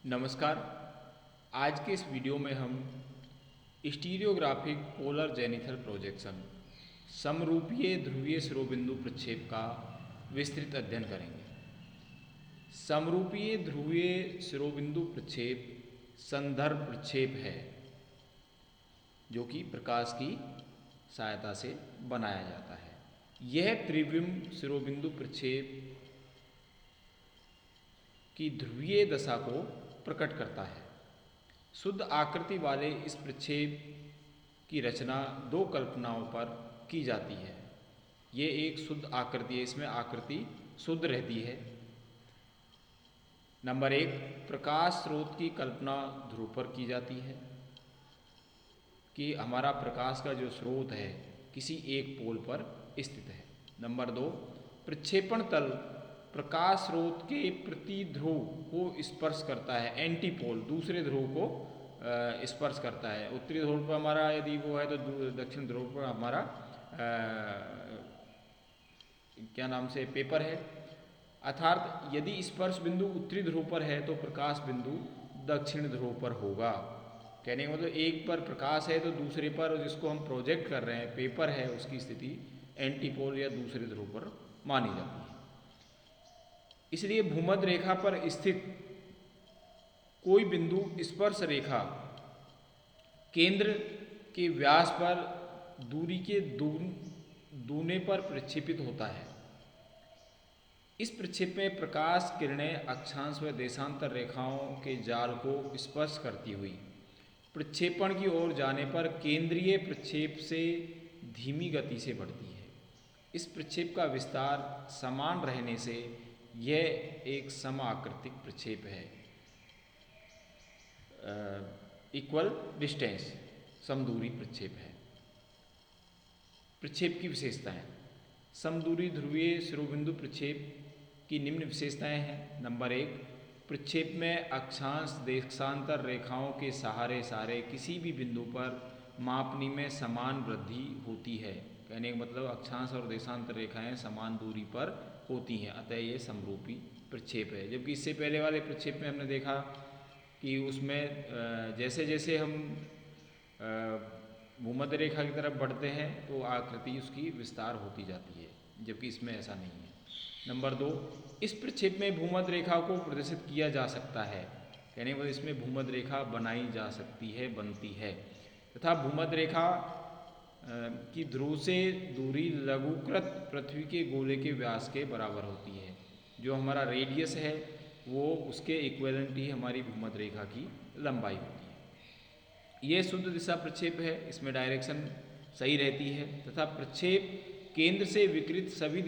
नमस्कार। आज के इस वीडियो में हम स्टीरियोग्राफिक पोलर जेनिथल प्रोजेक्शन समरूपीय ध्रुवीय शिरोबिंदु प्रक्षेप का विस्तृत अध्ययन करेंगे। समरूपीय ध्रुवीय शिरोबिंदु प्रक्षेप संदर्भ प्रक्षेप है जो कि प्रकाश की सहायता से बनाया जाता है। यह त्रिविम शिरोबिंदु प्रक्षेप की ध्रुवीय दशा को प्रकट करता है। शुद्ध आकृति वाले इस प्रक्षेप की रचना दो कल्पनाओं पर की जाती है। ये एक शुद्ध आकृति है, इसमें आकृति शुद्ध रहती है। नंबर एक, प्रकाश स्रोत की कल्पना ध्रुव पर की जाती है कि हमारा प्रकाश का जो स्रोत है किसी एक पोल पर स्थित है। नंबर दो, प्रक्षेपण तल प्रकाश स्रोत के प्रति ध्रुव को स्पर्श करता है, एंटीपोल दूसरे ध्रुव को स्पर्श करता है। उत्तरी ध्रुव पर हमारा यदि वो है तो दक्षिण ध्रुव पर हमारा क्या नाम से पेपर है। अर्थात यदि स्पर्श बिंदु उत्तरी ध्रुव पर है तो प्रकाश बिंदु दक्षिण ध्रुव पर होगा। कहने का मतलब एक पर प्रकाश है तो दूसरे पर जिसको हम प्रोजेक्ट कर रहे हैं पेपर है उसकी स्थिति एंटीपोल या दूसरे ध्रुव पर मानी जाती है। इसलिए भूमध्य रेखा पर स्थित कोई बिंदु स्पर्श रेखा केंद्र के व्यास पर दूरी के दूने पर प्रक्षेपित होता है। इस प्रक्षेप में प्रकाश किरणें अक्षांश व देशांतर रेखाओं के जाल को स्पर्श करती हुई प्रक्षेपण की ओर जाने पर केंद्रीय प्रक्षेप से धीमी गति से बढ़ती है। इस प्रक्षेप का विस्तार समान रहने से यह एक समाकृतिक प्रक्षेप है। इक्वल डिस्टेंस समदूरी प्रक्षेप है। प्रक्षेप की विशेषताएं। समदूरी ध्रुवीय शिरोबिंदु प्रक्षेप की निम्न विशेषताएं हैं। नंबर एक, प्रक्षेप में अक्षांश देशांतर रेखाओं के सहारे किसी भी बिंदु पर मापनी में समान वृद्धि होती है। कहने का मतलब अक्षांश और देशांतर रेखाएं समान दूरी पर होती हैं, अतः ये समरूपी प्रक्षेप है। जबकि इससे पहले वाले प्रक्षेप में हमने देखा कि उसमें जैसे जैसे हम भूमध्य रेखा की तरफ बढ़ते हैं तो आकृति उसकी विस्तार होती जाती है, जबकि इसमें ऐसा नहीं है। नंबर दो, इस प्रक्षेप में भूमध्य रेखा को प्रदर्शित किया जा सकता है। कहने का इसमें भूमध्य रेखा बनाई जा सकती है, बनती है, तथा भूमध्य रेखा की ध्रुव से दूरी लघुकृत पृथ्वी के गोले के व्यास के बराबर होती है। जो हमारा रेडियस है वो उसके इक्विवेलेंट ही हमारी भूमध्य रेखा की लंबाई होती है। ये शुद्ध दिशा प्रक्षेप है, इसमें डायरेक्शन सही रहती है तथा प्रक्षेप केंद्र से विकृत सभी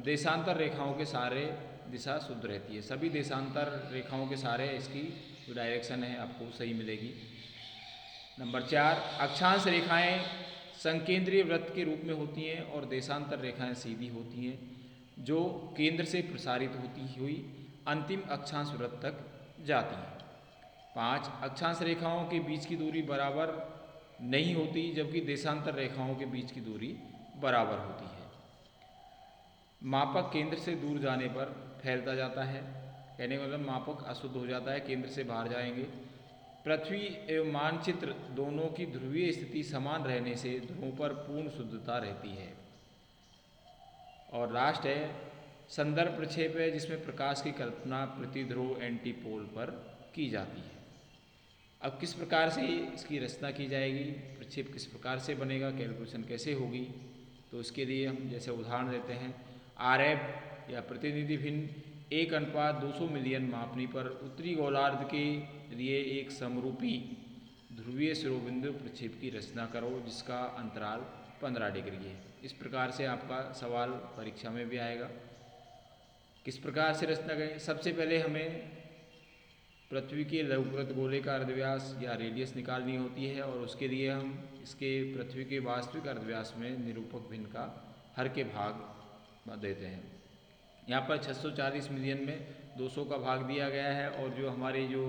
देशांतर रेखाओं के सारे दिशा शुद्ध रहती है। सभी देशांतर रेखाओं के सारे इसकी जो डायरेक्शन है आपको सही मिलेगी। नंबर चार, अक्षांश रेखाएं संकेंद्रीय वृत्त के रूप में होती हैं और देशांतर रेखाएं सीधी होती हैं जो केंद्र से प्रसारित होती हुई अंतिम अक्षांश वृत्त तक जाती हैं। पाँच, अक्षांश रेखाओं के बीच की दूरी बराबर नहीं होती जबकि देशांतर रेखाओं के बीच की दूरी बराबर होती है। मापक केंद्र से दूर जाने पर फैलता जाता है। कहने का मतलब मापक अशुद्ध हो जाता है, केंद्र से बाहर जाएंगे। पृथ्वी एवं मानचित्र दोनों की ध्रुवीय स्थिति समान रहने से ध्रुवों पर पूर्ण शुद्धता रहती है। और लास्ट है संदर्भ प्रक्षेप है जिसमें प्रकाश की कल्पना प्रतिध्रुव एंटीपोल पर की जाती है। अब किस प्रकार से इसकी रचना की जाएगी, प्रक्षेप किस प्रकार से बनेगा, कैलकुलेशन कैसे होगी, तो इसके लिए हम जैसे उदाहरण देते हैं RF या प्रतिनिधि भिन्न 1:200 मिलियन मापनी पर उत्तरी गोलार्ध के लिए एक समरूपी ध्रुवीय शिरोबिंदु प्रक्षेप की रचना करो जिसका अंतराल 15 डिग्री है। इस प्रकार से आपका सवाल परीक्षा में भी आएगा। किस प्रकार से रचना करें, सबसे पहले हमें पृथ्वी के लघुकृत गोले का अर्धव्यास या रेडियस निकालनी होती है और उसके लिए हम इसके पृथ्वी के वास्तविक अर्धव्यास में निरूपक भिन्न का हर के भाग देते हैं। यहाँ पर 640 मिलियन में 200 का भाग दिया गया है और जो हमारी जो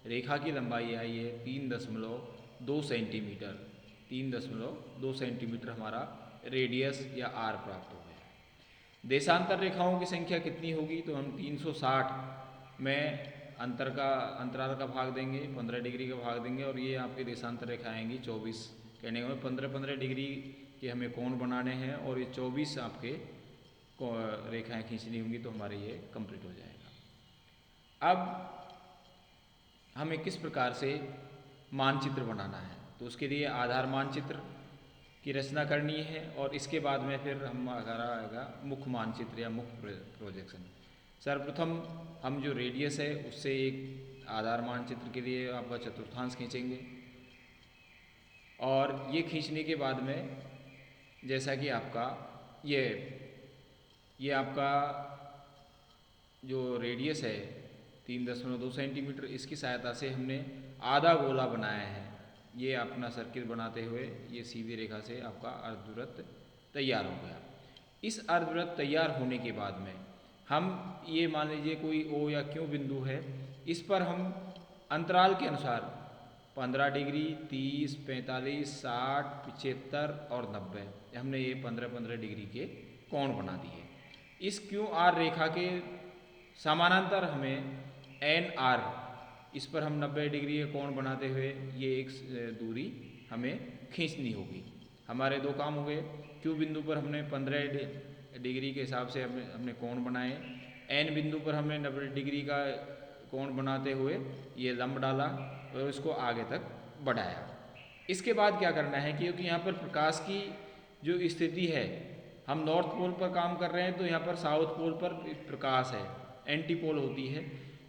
रेखा की लंबाई आई है 3.2 सेंटीमीटर, 3.2 सेंटीमीटर हमारा रेडियस या आर प्राप्त हो गया। देशांतर रेखाओं की संख्या कितनी होगी, तो हम 360 में अंतराल का भाग देंगे, 15 डिग्री का भाग देंगे और ये आपके देशांतर रेखा आएंगी 24। कहने का 15-15 डिग्री के हमें कोण बनाने हैं और ये 24 आपके रेखाएं खींचनी होंगी तो हमारे ये कंप्लीट हो जाएगा। अब हमें किस प्रकार से मानचित्र बनाना है, तो उसके लिए आधार मानचित्र की रचना करनी है और इसके बाद में फिर हमारा आएगा मुख्य मानचित्र या मुख्य प्रोजेक्शन। सर्वप्रथम हम जो रेडियस है उससे एक आधार मानचित्र के लिए आपका चतुर्थांश खींचेंगे और ये खींचने के बाद में जैसा कि आपका ये आपका जो रेडियस है 3.2 सेंटीमीटर, इसकी सहायता से हमने आधा गोला बनाया है। ये अपना सर्किल बनाते हुए ये सीधी रेखा से आपका अर्धवृत्त तैयार हो गया। इस अर्धवृत्त तैयार होने के बाद में हम ये मान लीजिए कोई ओ या क्यू बिंदु है, इस पर हम अंतराल के अनुसार 15 डिग्री, 30, 45, 60, 75 और 90 हमने ये 15-15 डिग्री के कोण बना दिए। इस क्यू आर रेखा के समानांतर हमें एन आर, इस पर हम 90 डिग्री के कोण बनाते हुए ये एक दूरी हमें खींचनी होगी। हमारे दो काम हो गए। क्यू बिंदु पर हमने 15 डिग्री के हिसाब से हमने कोण बनाए, एन बिंदु पर हमने 90 डिग्री का कोण बनाते हुए ये लंब डाला और इसको आगे तक बढ़ाया। इसके बाद क्या करना है, क्योंकि यहाँ पर प्रकाश की जो स्थिति है, हम नॉर्थ पोल पर काम कर रहे हैं तो यहाँ पर साउथ पोल पर प्रकाश है, एंटी पोल होती है।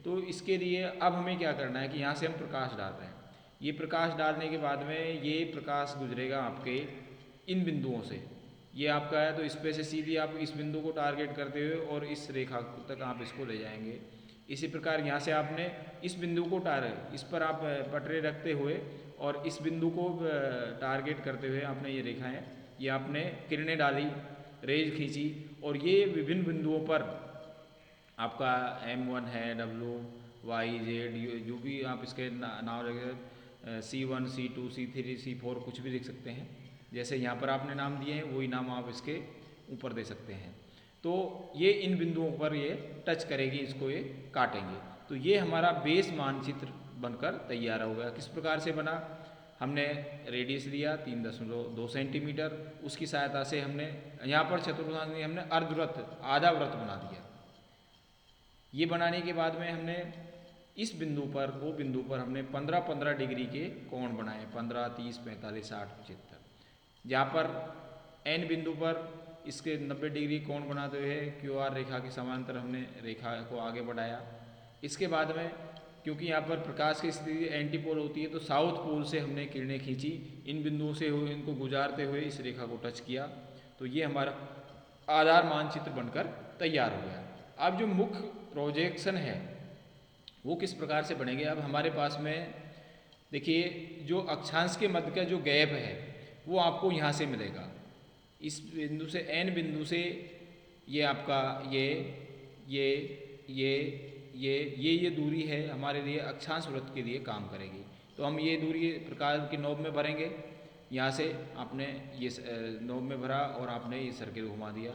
तो इसके लिए अब हमें क्या करना है कि यहाँ से हम प्रकाश डाल रहे हैं। ये प्रकाश डालने के बाद में ये प्रकाश गुजरेगा आपके इन बिंदुओं से, ये आपका है तो इस पे से सीधी आप इस बिंदु को टारगेट करते हुए और इस रेखा तक आप इसको ले जाएंगे। इसी प्रकार यहाँ से आपने इस बिंदु को इस पर आप पटरे रखते हुए और इस बिंदु को टारगेट करते हुए आपने ये रेखाएं, ये आपने किरणें डाली, रेज खींची और ये विभिन्न बिंदुओं पर आपका M1 है, W, Y, Z, जो भी आप इसके नाम रखें, C1, C2, C3, C4 कुछ भी लिख सकते हैं। जैसे यहाँ पर आपने नाम दिए हैं वही नाम आप इसके ऊपर दे सकते हैं। तो ये इन बिंदुओं पर ये टच करेगी, इसको ये काटेंगे। तो ये हमारा बेस मानचित्र बनकर तैयार हो गया। किस प्रकार से बना, हमने रेडियस लिया 3.2 सेंटीमीटर, उसकी सहायता से हमने यहाँ पर चतुर्थांश में हमने अर्धवृत्त, आधा वृत्त बना दिया। ये बनाने के बाद में हमने इस बिंदु पर, वो बिंदु पर हमने 15-15 डिग्री के कोण बनाए, 15, 30, 45, 60, 75। जहाँ पर एन बिंदु पर इसके 90 डिग्री कोण बनाते हुए क्यू आर रेखा के समांतर हमने रेखा को आगे बढ़ाया। इसके बाद में क्योंकि यहाँ पर प्रकाश की स्थिति एंटी पोल होती है तो साउथ पोल से हमने किरणें खींची, इन बिंदुओं से इनको गुजारते हुए इस रेखा को टच किया। तो ये हमारा आधार मानचित्र बनकर तैयार हो गया। अब जो मुख्य प्रोजेक्शन है वो किस प्रकार से बनेंगे। अब हमारे पास में देखिए जो अक्षांश के मध्य का जो गैप है वो आपको यहाँ से मिलेगा, इस बिंदु से एन बिंदु से ये आपका ये दूरी है हमारे लिए अक्षांश वृत्त के लिए काम करेगी। तो हम ये दूरी प्रकार की नोब में भरेंगे। यहाँ से आपने ये नोब में भरा और आपने ये सर्किल घुमा दिया।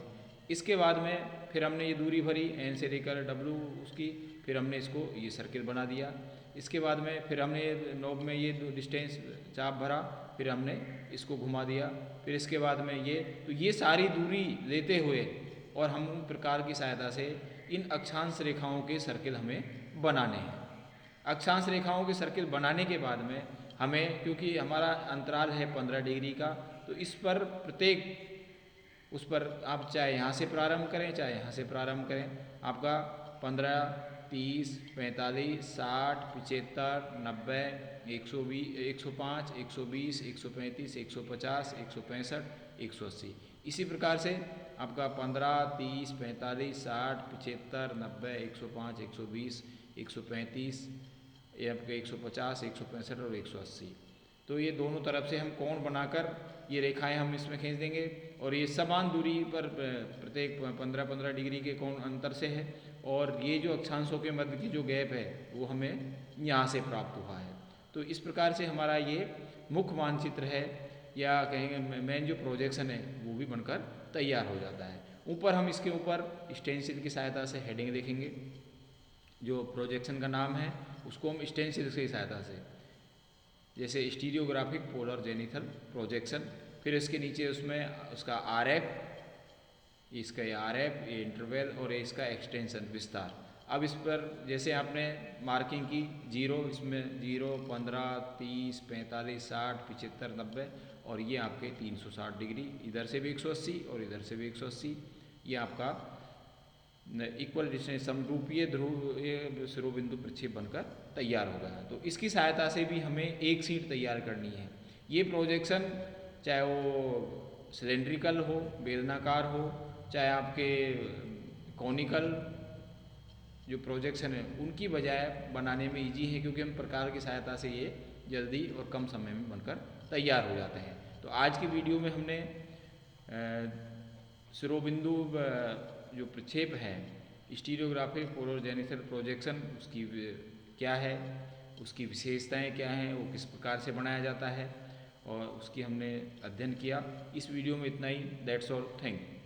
इसके बाद में फिर हमने ये दूरी भरी एन से लेकर डब्ल्यू उसकी, फिर हमने इसको ये सर्किल बना दिया। इसके बाद में फिर हमने नोब में ये डिस्टेंस चाप भरा, फिर हमने इसको घुमा दिया। फिर इसके बाद में तो ये सारी दूरी लेते हुए और हम प्रकार की सहायता से इन अक्षांश रेखाओं के सर्किल हमें बनाने हैं। अक्षांश रेखाओं के सर्किल बनाने के बाद में हमें, क्योंकि हमारा अंतराल है 15 डिग्री का, तो इस पर उस पर आप चाहे यहाँ से प्रारंभ करें चाहे यहाँ से प्रारंभ करें, आपका 15, 30, 45, 60, 75, 90, 120, 105, 120, 135, 150, 165, 180। इसी प्रकार से आपका 15, 30, 45, 60, 75, 90, 105, 120, 135, ये आपके 150, 165 और 180। तो ये दोनों तरफ से हम कोण बनाकर ये रेखाएं हम इसमें खींच देंगे और ये समान दूरी पर प्रत्येक 15-15 डिग्री के कोण अंतर से है और ये जो अक्षांशों के मध्य की जो गैप है वो हमें यहाँ से प्राप्त हुआ है। तो इस प्रकार से हमारा ये मुख्य मानचित्र है या कहेंगे मेन जो प्रोजेक्शन है वो भी बनकर तैयार हो जाता है। ऊपर हम इसके ऊपर स्टेंसिल की सहायता से हेडिंग देखेंगे। जो प्रोजेक्शन का नाम है उसको हम स्टेंसिल्स की सहायता से, जैसे स्टीरियोग्राफिक पोलर जेनिथल प्रोजेक्शन, फिर इसके नीचे उसमें उसका RF, इसका ये RF, ये इंटरवल और ये इसका एक्सटेंशन विस्तार। अब इस पर जैसे आपने मार्किंग की 0, इसमें 0, 15, 30, 45, 60, 75, 90 और ये आपके 360 डिग्री, इधर से भी 180 और इधर से भी 180, ये आपका इक्वल डिस्टेंस समरूपीय ध्रुवीय शिरोबिंदु प्रक्षेप बनकर तैयार हो गया। तो इसकी सहायता से भी हमें एक सीट तैयार करनी है। ये प्रोजेक्शन चाहे वो सिलेंड्रिकल हो, बेलनाकार हो, चाहे आपके कॉनिकल जो प्रोजेक्शन है उनकी बजाय बनाने में इजी है, क्योंकि हम प्रकार की सहायता से ये जल्दी और कम समय में बनकर तैयार हो जाते हैं। तो आज की वीडियो में हमने शिरोबिंदु जो प्रक्षेप है, स्टीरियोग्राफिक पोलर जेनिथल प्रोजेक्शन, उसकी क्या है, उसकी विशेषताएं क्या हैं, वो किस प्रकार से बनाया जाता है, और उसकी हमने अध्ययन किया। इस वीडियो में इतना ही। That's all, thank you.